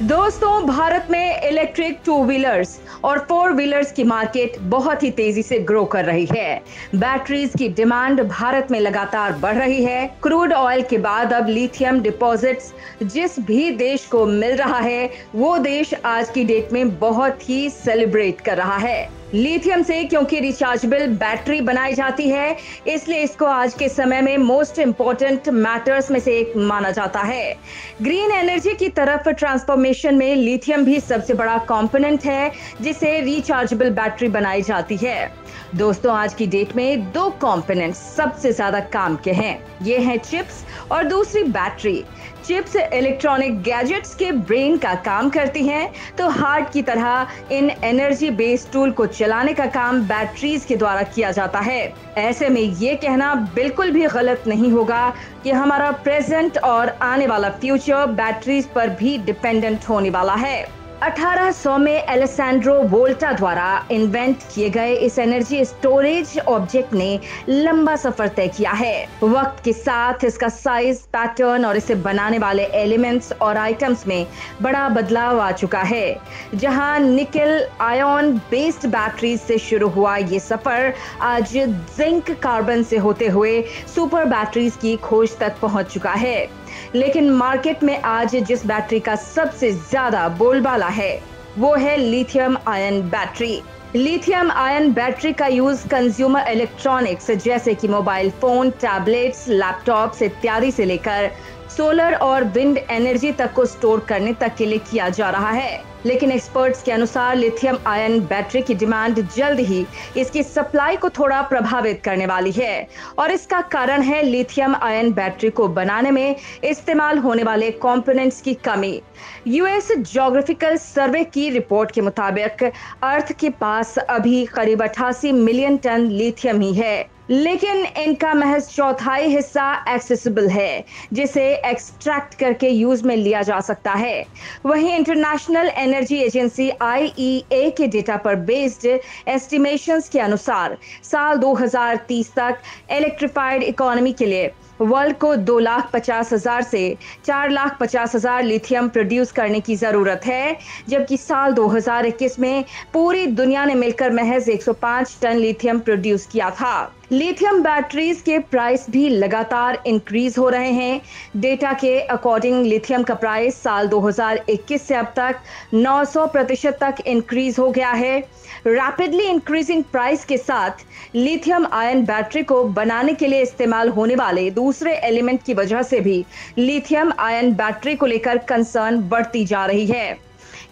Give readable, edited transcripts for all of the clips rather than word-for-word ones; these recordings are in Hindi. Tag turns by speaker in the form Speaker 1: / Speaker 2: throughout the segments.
Speaker 1: दोस्तों, भारत में इलेक्ट्रिक टू व्हीलर्स और फोर व्हीलर्स की मार्केट बहुत ही तेजी से ग्रो कर रही है। बैटरीज की डिमांड भारत में लगातार बढ़ रही है। क्रूड ऑयल के बाद अब लिथियम डिपॉजिट्स जिस भी देश को मिल रहा है, वो देश आज की डेट में बहुत ही सेलिब्रेट कर रहा है। लिथियम से क्योंकि रिचार्जेबल बैटरी बनाई जाती है, इसलिए इसको आज के समय में मोस्ट इंपॉर्टेंट मैटर्स में से एक माना जाता है। ग्रीन एनर्जी की तरफ ट्रांसफॉर्मेशन में लिथियम भी सबसे बड़ा कंपोनेंट है, जिसे रिचार्जेबल बैटरी बनाई जाती है। दोस्तों, आज की डेट में दो कंपोनेंट्स सबसे ज्यादा काम के हैं। ये हैं चिप्स और दूसरी बैटरी। चिप्स इलेक्ट्रॉनिक गैजेट्स के ब्रेन का काम करती हैं, तो हार्ट की तरह इन एनर्जी बेस्ड टूल को चलाने का काम बैटरीज के द्वारा किया जाता है। ऐसे में ये कहना बिल्कुल भी गलत नहीं होगा कि हमारा प्रेजेंट और आने वाला फ्यूचर बैटरीज पर भी डिपेंडेंट होने वाला है। 1800 में एलेसैंड्रो वोल्टा द्वारा इन्वेंट किए गए इस एनर्जी स्टोरेज ऑब्जेक्ट ने लंबा सफर तय किया है। वक्त के साथ इसका साइज, पैटर्न और इसे बनाने वाले एलिमेंट्स और आइटम्स में बड़ा बदलाव आ चुका है। जहां निकेल आयन बेस्ड बैटरीज से शुरू हुआ ये सफर आज जिंक कार्बन से होते हुए सुपर बैटरीज की खोज तक पहुंच चुका है। लेकिन मार्केट में आज जिस बैटरी का सबसे ज्यादा बोलबाला है, वो है lithium ion battery. Lithium ion battery का यूज कंज्यूमर इलेक्ट्रॉनिक्स जैसे कि मोबाइल फोन, टैबलेट्स, लैपटॉप्स इत्यादि से लेकर सोलर और विंड एनर्जी तक को स्टोर करने तक के लिए किया जा रहा है। लेकिन एक्सपर्ट्स के अनुसार लिथियम आयन बैटरी की डिमांड जल्द ही इसकी सप्लाई को थोड़ा प्रभावित करने वाली है, और इसका कारण है लिथियम आयन बैटरी को बनाने में इस्तेमाल होने वाले कंपोनेंट्स की कमी। यूएस ज्योग्राफिकल सर्वे की रिपोर्ट के मुताबिक अर्थ के पास अभी करीब 88 मिलियन टन लिथियम ही है, लेकिन इनका महज चौथाई हिस्सा एक्सेसिबल है, जिसे एक्सट्रैक्ट करके यूज में लिया जा सकता है। वहीं इंटरनेशनल एनर्जी एजेंसी IEA के डेटा पर बेस्ड एस्टिमेशंस के अनुसार साल 2030 तक इलेक्ट्रिफाइड इकोनॉमी के लिए वर्ल्ड को 2,50,000 से 4,50,000 लिथियम प्रोड्यूस करने की जरूरत है, जबकि साल 2021 में पूरी दुनिया ने मिलकर महज 105 टन लिथियम प्रोड्यूस किया था। लिथियम बैटरीज के प्राइस भी लगातार इंक्रीज हो रहे हैं। डेटा के अकॉर्डिंग लिथियम का प्राइस साल 2021 से अब तक 900% तक इंक्रीज हो गया है। रैपिडली इंक्रीजिंग प्राइस के साथ लिथियम आयन बैटरी को बनाने के लिए इस्तेमाल होने वाले दूसरे एलिमेंट की वजह से भी लिथियम आयन बैटरी को लेकर कंसर्न बढ़ती जा रही है,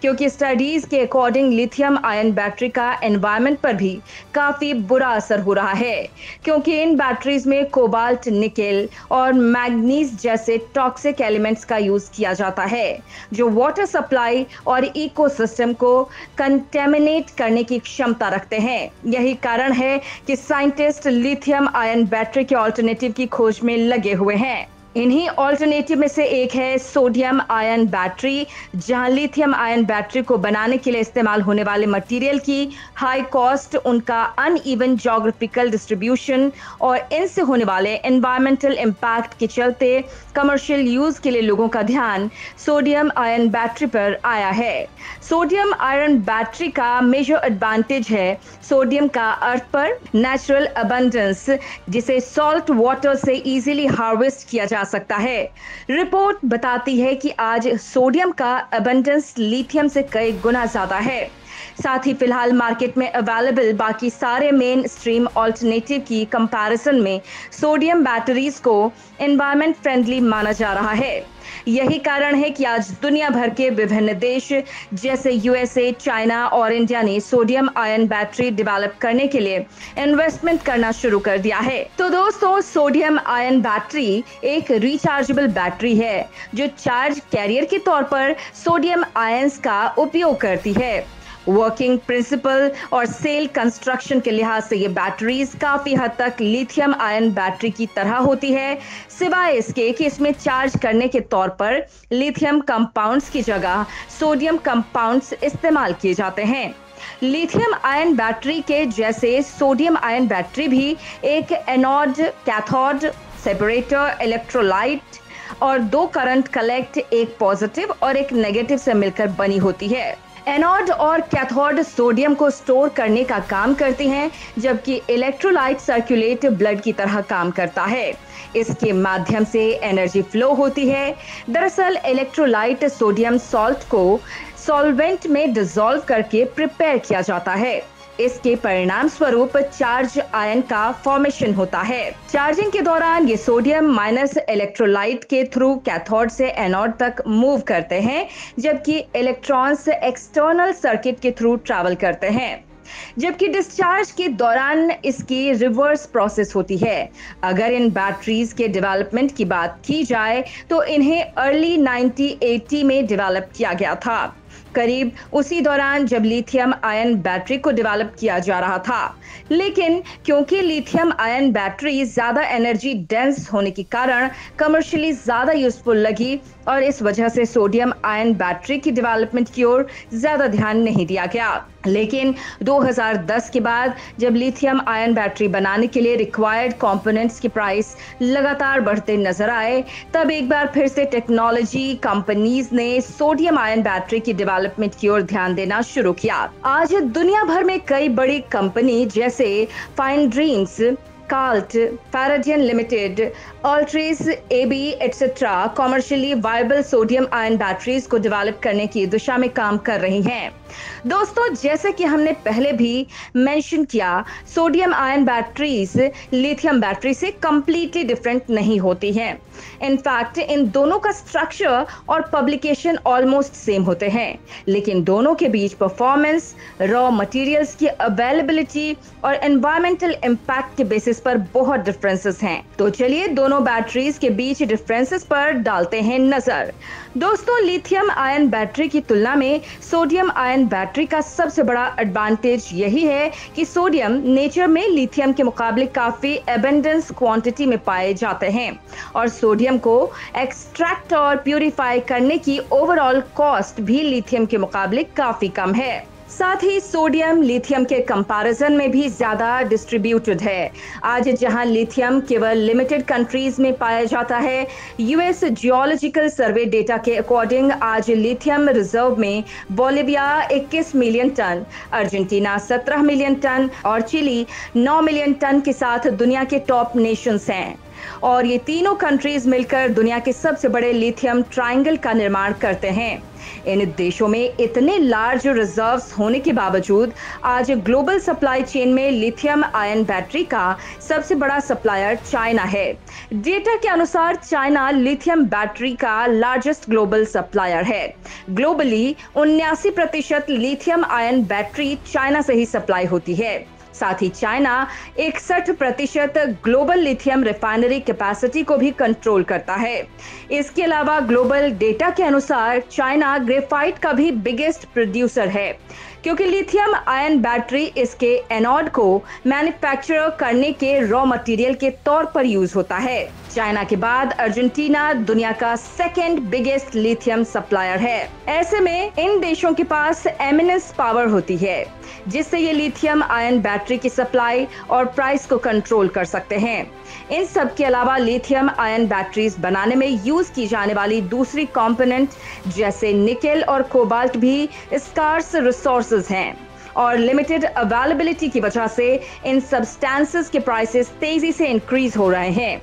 Speaker 1: क्योंकि स्टडीज के अकॉर्डिंग लिथियम आयन बैटरी का एनवायरनमेंट पर भी काफी बुरा असर हो रहा है, क्योंकि इन बैटरीज में कोबाल्ट, निकेल और मैग्नीज जैसे टॉक्सिक एलिमेंट्स का यूज किया जाता है, जो वाटर सप्लाई और इकोसिस्टम को कंटेमिनेट करने की क्षमता रखते हैं। यही कारण है कि साइंटिस्ट लिथियम आयन बैटरी के ऑल्टरनेटिव की खोज में लगे हुए हैं। इन्हीं ऑल्टरनेटिव में से एक है सोडियम आयन बैटरी, जहां लिथियम आयन बैटरी को बनाने के लिए इस्तेमाल होने वाले मटेरियल की हाई कॉस्ट, उनका अनइवन ज्योग्राफिकल डिस्ट्रीब्यूशन और इनसे होने वाले एनवायरमेंटल इम्पैक्ट के चलते कमर्शियल यूज के लिए लोगों का ध्यान सोडियम आयन बैटरी पर आया है। सोडियम आयन बैटरी का मेजर एडवांटेज है सोडियम का अर्थ पर नेचुरल अबंडेंस, जिसे सॉल्ट वाटर से इजीली हार्वेस्ट किया जा सकता है। रिपोर्ट बताती है कि आज सोडियम का अबंडेंस लिथियम से कई गुना ज्यादा है। साथ ही फिलहाल मार्केट में अवेलेबल बाकी सारे मेन स्ट्रीम ऑल्टरनेटिव की कंपैरिजन में सोडियम बैटरीज को एनवायरनमेंट फ्रेंडली माना जा रहा है। यही कारण है कि आज दुनिया भर के विभिन्न देश जैसे USA, चाइना और इंडिया ने सोडियम आयन बैटरी डेवलप करने के लिए इन्वेस्टमेंट करना शुरू कर दिया है। तो दोस्तों, सोडियम आयन बैटरी एक रिचार्जेबल बैटरी है, जो चार्ज कैरियर के तौर पर सोडियम आयंस का उपयोग करती है। वर्किंग प्रिंसिपल और सेल कंस्ट्रक्शन के लिहाज से ये बैटरीज काफी हद तक लिथियम आयन बैटरी की तरह होती है, सिवाय इसके कि इसमें चार्ज करने के तौर पर लिथियम कंपाउंड्स की जगह सोडियम कंपाउंड्स इस्तेमाल किए जाते हैं। लिथियम आयन बैटरी के जैसे सोडियम आयन बैटरी भी एक एनोड, कैथोड, सेपरेटर, इलेक्ट्रोलाइट और दो करंट कलेक्ट, एक पॉजिटिव और एक नेगेटिव से मिलकर बनी होती है। एनोड और कैथोड सोडियम को स्टोर करने का काम करती हैं, जबकि इलेक्ट्रोलाइट सर्कुलेट ब्लड की तरह काम करता है। इसके माध्यम से एनर्जी फ्लो होती है। दरअसल इलेक्ट्रोलाइट सोडियम सॉल्ट को सॉल्वेंट में डिसॉल्व करके प्रिपेयर किया जाता है। इसके परिणाम स्वरूप चार्ज आयन का फॉर्मेशन होता है। चार्जिंग के दौरान ये सोडियम माइनस इलेक्ट्रोलाइट के थ्रू कैथोड से एनोड तक मूव करते हैं, जबकि इलेक्ट्रॉन्स एक्सटर्नल सर्किट के थ्रू ट्रैवल करते हैं। जबकि डिस्चार्ज के दौरान इसकी रिवर्स प्रोसेस होती है। अगर इन बैटरीज के डेवलपमेंट की बात की जाए तो इन्हें अर्ली 1980 में डेवलप किया गया था, करीब उसी दौरान जब लिथियम आयन बैटरी को डेवलप किया जा रहा था। लेकिन क्योंकि लिथियम आयन बैटरी ज्यादा एनर्जी डेंस होने के कारण कमर्शियली ज्यादा यूजफुल लगी और इस वजह से सोडियम आयन बैटरी की डेवलपमेंट की ओर ज्यादा ध्यान नहीं दिया गया। लेकिन 2010 के बाद जब लिथियम आयन बैटरी बनाने के लिए रिक्वायर्ड कंपोनेंट्स की प्राइस लगातार बढ़ते नजर आए, तब एक बार फिर से टेक्नोलॉजी कंपनीज ने सोडियम आयन बैटरी की डेवलपमेंट की ओर ध्यान देना शुरू किया। आज दुनिया भर में कई बड़ी कंपनी जैसे फाइन ड्रीम्स, काल्ट, Faradion limited, Altris, AB etcetera commercially viable sodium ion batteries को डेवलप करने की दिशा में काम कर रही हैं। दोस्तों, जैसे कि हमने पहले भी मेंशन किया, sodium ion batteries lithium battery से कंप्लीटली डिफरेंट नहीं होती हैं। इनफैक्ट इन दोनों का स्ट्रक्चर और पब्लिकेशन ऑलमोस्ट सेम होते हैं, लेकिन दोनों के बीच परफॉर्मेंस, रॉ मटेरियल्स की अवेलेबिलिटी और एनवायरमेंटल इम्पैक्ट के बेसिस पर बहुत डिफरेंसेस हैं। तो चलिए दोनों बैटरीज के बीच डिफरेंसेस पर डालते हैं नजर। दोस्तों, लिथियम आयन बैटरी की तुलना में सोडियम आयन बैटरी का सबसे बड़ा एडवांटेज यही है कि सोडियम नेचर में लिथियम के मुकाबले काफी एबंडेंस क्वांटिटी में पाए जाते हैं और सोडियम को एक्सट्रैक्ट और प्यूरिफाई करने की ओवरऑल कॉस्ट भी लिथियम के मुकाबले काफी कम है। साथ ही सोडियम लिथियम के कंपैरिजन में भी ज्यादा डिस्ट्रीब्यूटेड है। आज जहां लिथियम केवल लिमिटेड कंट्रीज में पाया जाता है, यूएस जियोलॉजिकल सर्वे डेटा के अकॉर्डिंग आज लिथियम रिजर्व में Bolivia 21 million ton, Argentina 17 million ton और चिली 9 मिलियन टन के साथ दुनिया के टॉप नेशंस हैं। और ये तीनों कंट्रीज मिलकर दुनिया के सबसे बड़े लिथियम ट्रायंगल का निर्माण करते हैं। इन देशों में इतने लार्ज रिजर्व्स होने के बावजूद आज ग्लोबल सप्लाई चेन में लिथियम आयन बैटरी का सबसे बड़ा सप्लायर चाइना है। डेटा के अनुसार चाइना लिथियम बैटरी का लार्जेस्ट ग्लोबल सप्लायर है। Globally 79% lithium ion battery China से ही सप्लाई होती है। साथ ही China 61% global lithium refinery capacity को भी कंट्रोल करता है। इसके अलावा ग्लोबल डेटा के अनुसार चाइना ग्रेफाइट का भी बिगेस्ट प्रोड्यूसर है, क्योंकि लिथियम आयन बैटरी इसके एनोड को मैन्युफैक्चर करने के रॉ मटेरियल के तौर पर यूज होता है। चाइना के बाद अर्जेंटीना दुनिया का सेकेंड बिगेस्ट लिथियम सप्लायर है। ऐसे में इन देशों के पास एमिनेंस पावर होती है, जिससे ये लिथियम आयन बैटरी की सप्लाई और प्राइस को कंट्रोल कर सकते हैं। इन सब के अलावा लिथियम आयन बैटरीज बनाने में यूज की जाने वाली दूसरी कंपोनेंट जैसे निकेल और कोबाल्ट भी स्कार्स रिसोर्सेज हैं और लिमिटेड अवेलेबिलिटी की वजह से इन सब्सटेंसेस के प्राइसेस तेजी से इंक्रीज हो रहे हैं।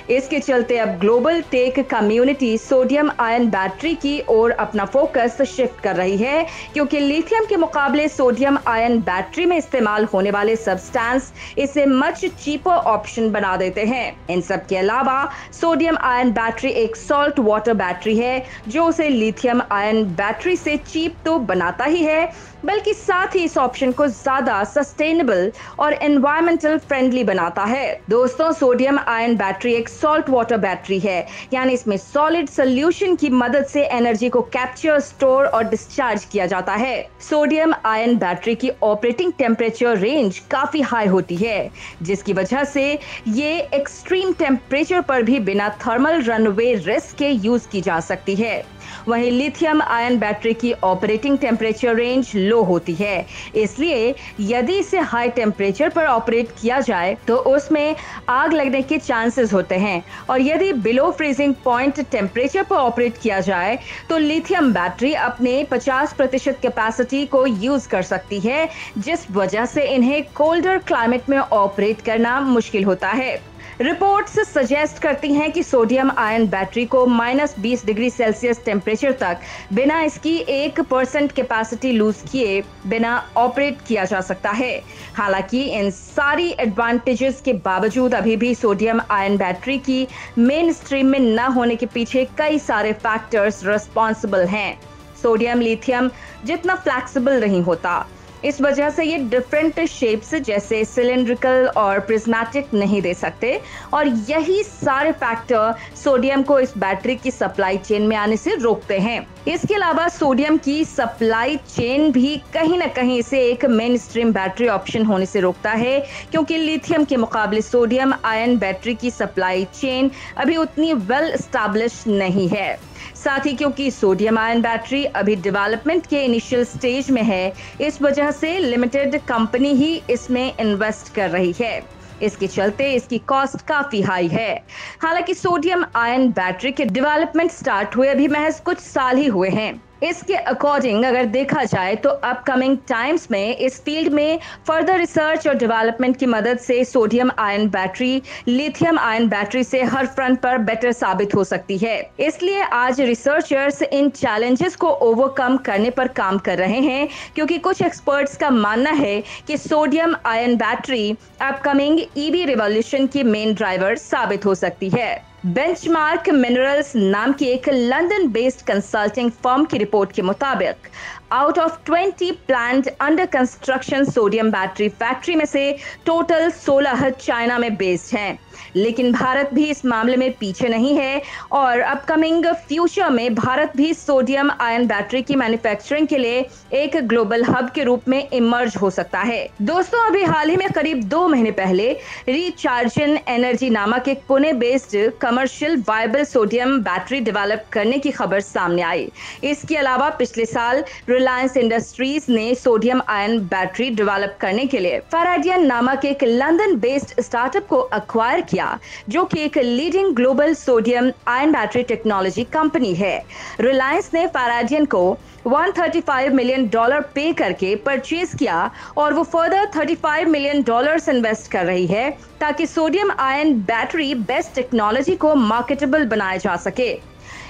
Speaker 1: इसके चलते अब global tech community sodium ion battery की ओर अपना फोकस शिफ्ट कर रही है, क्योंकि लिथियम के मुकाबले सोडियम आयन बैटरी में इस्तेमाल होने वाले सब्सटेंस इसे मच चीपर ऑप्शन बना देते हैं। इन सब के अलावा सोडियम आयन बैटरी एक सॉल्ट वाटर बैटरी है, जो उसे लिथियम आयन बैटरी से चीप तो बनाता ही है, बल्कि साथ ही इस ऑप्शन को ज्यादा सस्टेनेबल और एनवायरमेंटल फ्रेंडली बनाता है। दोस्तों, सोडियम आयन बैटरी एक सॉल्ट वाटर बैटरी है, यानी इसमें सॉलिड सोल्यूशन की मदद से एनर्जी को कैप्चर, स्टोर और डिस्चार्ज किया जाता है। सोडियम आयन बैटरी की ऑपरेटिंग टेम्परेचर रेंज काफी हाई होती है, जिसकी वजह से ये एक्सट्रीम टेम्परेचर पर भी बिना थर्मल रनवे रिस्क के यूज की जा सकती है। वहीं लिथियम आयन बैटरी की ऑपरेटिंग टेम्परेचर रेंज लो होती है, इसलिए यदि इसे हाई टेम्परेचर पर ऑपरेट किया जाए तो उसमें आग लगने के चांसेस होते हैं और यदि बिलो फ्रीजिंग पॉइंट टेम्परेचर पर ऑपरेट किया जाए तो लिथियम बैटरी अपने 50% कैपेसिटी को यूज कर सकती है, जिस वजह से इन्हें कोल्डर क्लाइमेट में ऑपरेट करना मुश्किल होता है। रिपोर्ट्स सजेस्ट करती हैं कि सोडियम आयन बैटरी को -20 डिग्री सेल्सियस टेम्परेचर तक बिना इसकी 1% कैपेसिटी लूज किए बिना ऑपरेट किया जा सकता है। हालांकि इन सारी एडवांटेजेस के बावजूद अभी भी सोडियम आयन बैटरी की मेन स्ट्रीम में न होने के पीछे कई सारे फैक्टर्स रिस्पॉन्सिबल हैं। सोडियम लिथियम जितना फ्लैक्सिबल नहीं होता, इस वजह से ये डिफरेंट शेप्स जैसे सिलेंड्रिकल और प्रिज्मेटिक नहीं दे सकते और यही सारे फैक्टर सोडियम को इस बैटरी की सप्लाई चेन में आने से रोकते हैं। इसके अलावा सोडियम की सप्लाई चेन भी कहीं ना कहीं इसे एक मेन स्ट्रीम बैटरी ऑप्शन होने से रोकता है, क्योंकि लिथियम के मुकाबले सोडियम आयन बैटरी की सप्लाई चेन अभी उतनी वेल एस्टैब्लिश नहीं है। साथ ही क्योंकि सोडियम आयन बैटरी अभी डेवलपमेंट के इनिशियल स्टेज में है, इस वजह से लिमिटेड कंपनी ही इसमें इन्वेस्ट कर रही है। इसके चलते इसकी कॉस्ट काफी हाई है। हालांकि सोडियम आयन बैटरी के डेवलपमेंट स्टार्ट हुए अभी महज कुछ साल ही हुए हैं। इसके अकॉर्डिंग अगर देखा जाए तो अपकमिंग टाइम्स में इस फील्ड में फर्दर रिसर्च और डेवलपमेंट की मदद से sodium ion battery lithium ion battery से हर फ्रंट पर बेटर साबित हो सकती है। इसलिए आज रिसर्चर्स इन चैलेंजेस को ओवरकम करने पर काम कर रहे हैं, क्योंकि कुछ एक्सपर्ट्स का मानना है कि sodium ion battery upcoming EV revolution की मेन ड्राइवर साबित हो सकती है। बेंचमार्क मिनरल्स नाम की एक लंदन बेस्ड कंसल्टिंग फर्म की रिपोर्ट के मुताबिक out of 20 planned under construction sodium battery factory में से टोटल 16 चाइना में बेस्ड हैं। लेकिन भारत भी इस मामले में पीछे नहीं है और अपकमिंग फ्यूचर में भारत भी सोडियम आयन बैटरी की मैन्युफैक्चरिंग के लिए एक ग्लोबल हब के रूप में इमर्ज हो सकता है। दोस्तों, अभी हाल ही में करीब 2 महीने पहले रिचार्जन एनर्जी नामक एक Pune based commercial viable sodium battery develop करने की खबर सामने आई। इसके अलावा पिछले साल रिलायंस इंडस्ट्रीज ने सोडियम आयन बैटरी डेवलप करने के लिए फैराडियन नामक एक लंदन बेस्ड स्टार्टअप को अक्वायर किया, जो कि एक leading global sodium ion battery technology company है। रिलायंस ने फैराडियन को $135 मिलियन पे करके परचेज किया और वो फर्दर $35 मिलियन इन्वेस्ट कर रही है, ताकि sodium ion battery best technology को मार्केटेबल बनाया जा सके।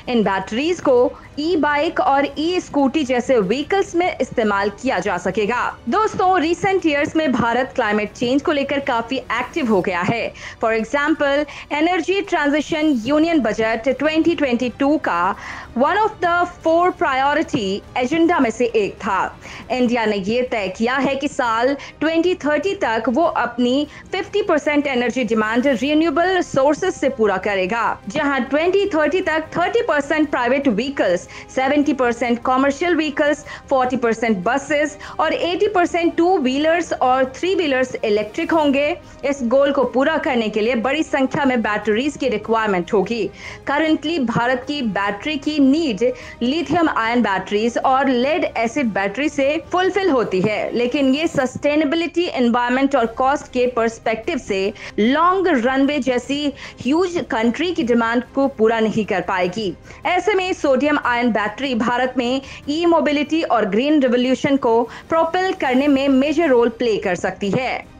Speaker 1: इन बैटरीज को ई बाइक और ई स्कूटी जैसे व्हीकल्स में इस्तेमाल किया जा सकेगा। दोस्तों, रिसेंट ईयर्स में भारत क्लाइमेट चेंज को लेकर काफी एक्टिव हो गया है। For example, energy transition union budget 2022 का one of the 4 priority agenda में से एक था। इंडिया ने ये तय किया है कि साल 2030 तक वो अपनी 50% एनर्जी डिमांड रिन्यूएबल सोर्सेज से पूरा करेगा, जहां 2030 तक 30% private vehicles, 70% commercial vehicles, 40% buses और 80% 2 व्हीलर्स और 3 व्हीलर्स इलेक्ट्रिक होंगे। इस गोल को पूरा करने के लिए बड़ी संख्या में बैटरीज की रिक्वायरमेंट होगी। करंटली भारत की बैटरी की नीड लिथियम आयन बैटरीज और लेड एसिड बैटरी से फुलफिल होती है, लेकिन ये सस्टेनेबिलिटी, एनवायरमेंट और कॉस्ट के पर्सपेक्टिव से लॉन्ग रनवे जैसी ह्यूज कंट्री की डिमांड को पूरा नहीं कर पाएगी। ऐसे में सोडियम आयन बैटरी भारत में ई मोबिलिटी और ग्रीन रिवॉल्यूशन को प्रोपेल करने में मेजर रोल प्ले कर सकती है।